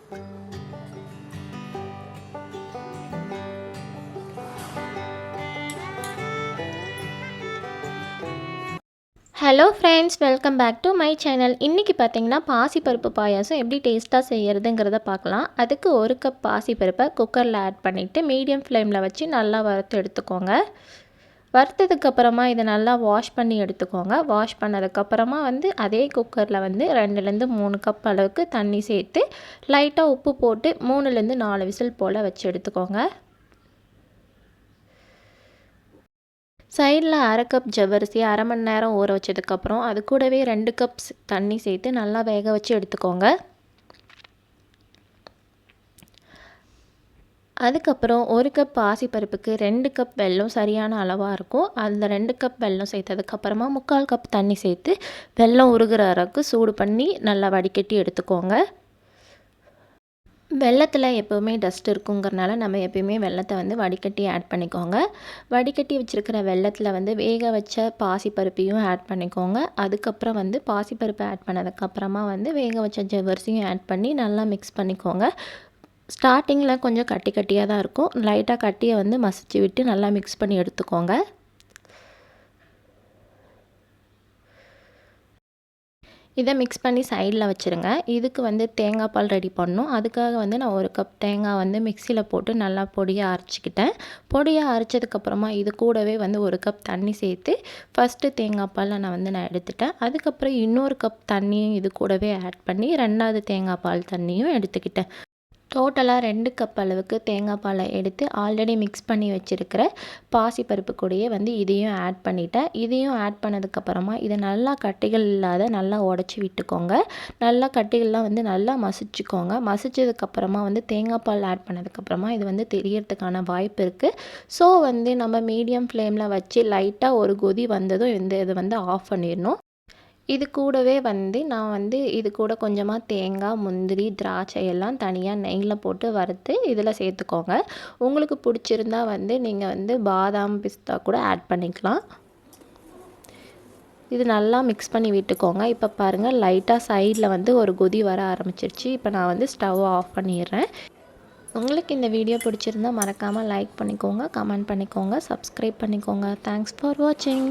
Hello friends, welcome back to my channel. இன்றைக்கி பார்த்தீங்கன்னா பாசிப்பருப்பு பாயாசம் எப்படி டேஸ்ட்டாக செய்கிறதுங்கிறத பார்க்கலாம். அதுக்கு 1 கப் பாசிப்பருப்பை குக்கரில் ஆட் பண்ணிவிட்டு மீடியம் ஃப்ளேமில் வச்சு நல்லா வறுத்து எடுத்துக்கோங்க. வறுத்ததுக்கப்புறமா இதை நல்லா வாஷ் பண்ணி எடுத்துக்கோங்க. வாஷ் பண்ணதுக்கப்புறமா அதே குக்கரில் 2லேருந்து 3 கப் அளவுக்கு தண்ணி சேர்த்து லைட்டாக உப்பு போட்டு 3லேருந்து 4 விசில் போல் வச்சு எடுத்துக்கோங்க. சைடில் 1/2 கப் ஜவ்வரிசி 1/2 மணி நேரம் ஊற வச்சதுக்கப்புறம் அது கூடவே 2 கப் தண்ணி சேர்த்து நல்லா வேக வச்சு எடுத்துக்கோங்க. அதுக்கப்புறம் 1 கப் பாசிப்பருப்புக்கு 2 கப் வெல்லம் சரியான அளவாக இருக்கும். அதில் 2 கப் வெல்லம் சேர்த்ததுக்கப்புறமா 3/4 கப் தண்ணி சேர்த்து வெல்லம் உருகிற அளவுக்கு சூடு பண்ணி நல்லா வடிகட்டி எடுத்துக்கோங்க. வெல்லத்தில் எப்போவுமே டஸ்ட் இருக்குங்கிறனால நம்ம எப்பயுமே வெல்லத்தை வடிகட்டி ஆட் பண்ணிக்கோங்க. வடிகட்டி வச்சுருக்கிற வெல்லத்தில் வேக வச்ச பாசிப்பருப்பையும் ஆட் பண்ணிக்கோங்க. அதுக்கப்புறம் பாசிப்பருப்பை ஆட் பண்ணதுக்கப்புறமா வேக வச்ச ஜவ்வரிசியும் ஆட் பண்ணி நல்லா மிக்ஸ் பண்ணிக்கோங்க. ஸ்டார்டிங்கில் கொஞ்சம் கட்டி கட்டியாக தான் இருக்கும். லைட்டாக கட்டியை மசிச்சு விட்டு நல்லா மிக்ஸ் பண்ணி எடுத்துக்கோங்க. இதை மிக்ஸ் பண்ணி சைடில் வச்சுருங்க. இதுக்கு தேங்காய் பால் ரெடி பண்ணணும். அதுக்காக நான் 1 கப் தேங்காய் மிக்சியில் போட்டு நல்லா பொடியாக அரைச்சிக்கிட்டேன். பொடியாக அரைச்சதுக்கப்புறமா இது கூடவே 1 கப் தண்ணி சேர்த்து ஃபஸ்ட்டு தேங்காய் பாலை நான் எடுத்துட்டேன். அதுக்கப்புறம் இன்னொரு கப் தண்ணியும் இது கூடவே ஆட் பண்ணி 2வது தேங்காய் பால் தண்ணியும் எடுத்துக்கிட்டேன். டோட்டலாக 2 கப் அளவுக்கு தேங்காய் பாலை எடுத்து ஆல்ரெடி மிக்ஸ் பண்ணி வச்சுருக்கிற பாசிப்பருப்பு கூடயே இதையும் ஆட் பண்ணிட்டேன். இதையும் ஆட் பண்ணதுக்கப்புறமா இதை நல்லா கட்டிகள் இல்லாத நல்லா உடச்சி விட்டுக்கோங்க. நல்லா கட்டிகள்லாம் நல்லா மசிச்சுக்கோங்க. மசிச்சதுக்கப்புறமா தேங்காய் பால் ஆட் பண்ணதுக்கப்புறமா இது தெரியறதுக்கான வாய்ப்பு இருக்குது. ஸோ நம்ம மீடியம் ஃப்ளேமில் வச்சு லைட்டாக ஒரு கொதி வந்ததும் இதை ஆஃப் பண்ணிடணும். இது கூடவே நான் இது கூட கொஞ்சமாக தேங்காய், முந்திரி, திராட்சை எல்லாம் தனியாக நெய்யில் போட்டு வறுத்து இதில் சேர்த்துக்கோங்க. உங்களுக்கு பிடிச்சிருந்தா நீங்கள் பாதாம், பிஸ்தா கூட ஆட் பண்ணிக்கலாம். இது நல்லா மிக்ஸ் பண்ணி விட்டுக்கோங்க. இப்போ பாருங்கள், லைட்டாக சைடில் ஒரு கொதி வர ஆரம்பிச்சிருச்சு. இப்போ நான் ஸ்டவ் ஆஃப் பண்ணிடுறேன். உங்களுக்கு இந்த வீடியோ பிடிச்சிருந்தா மறக்காமல் லைக் பண்ணிக்கோங்க, கமெண்ட் பண்ணிக்கோங்க, சப்ஸ்கிரைப் பண்ணிக்கோங்க. தேங்க்ஸ் ஃபார் வாட்சிங்.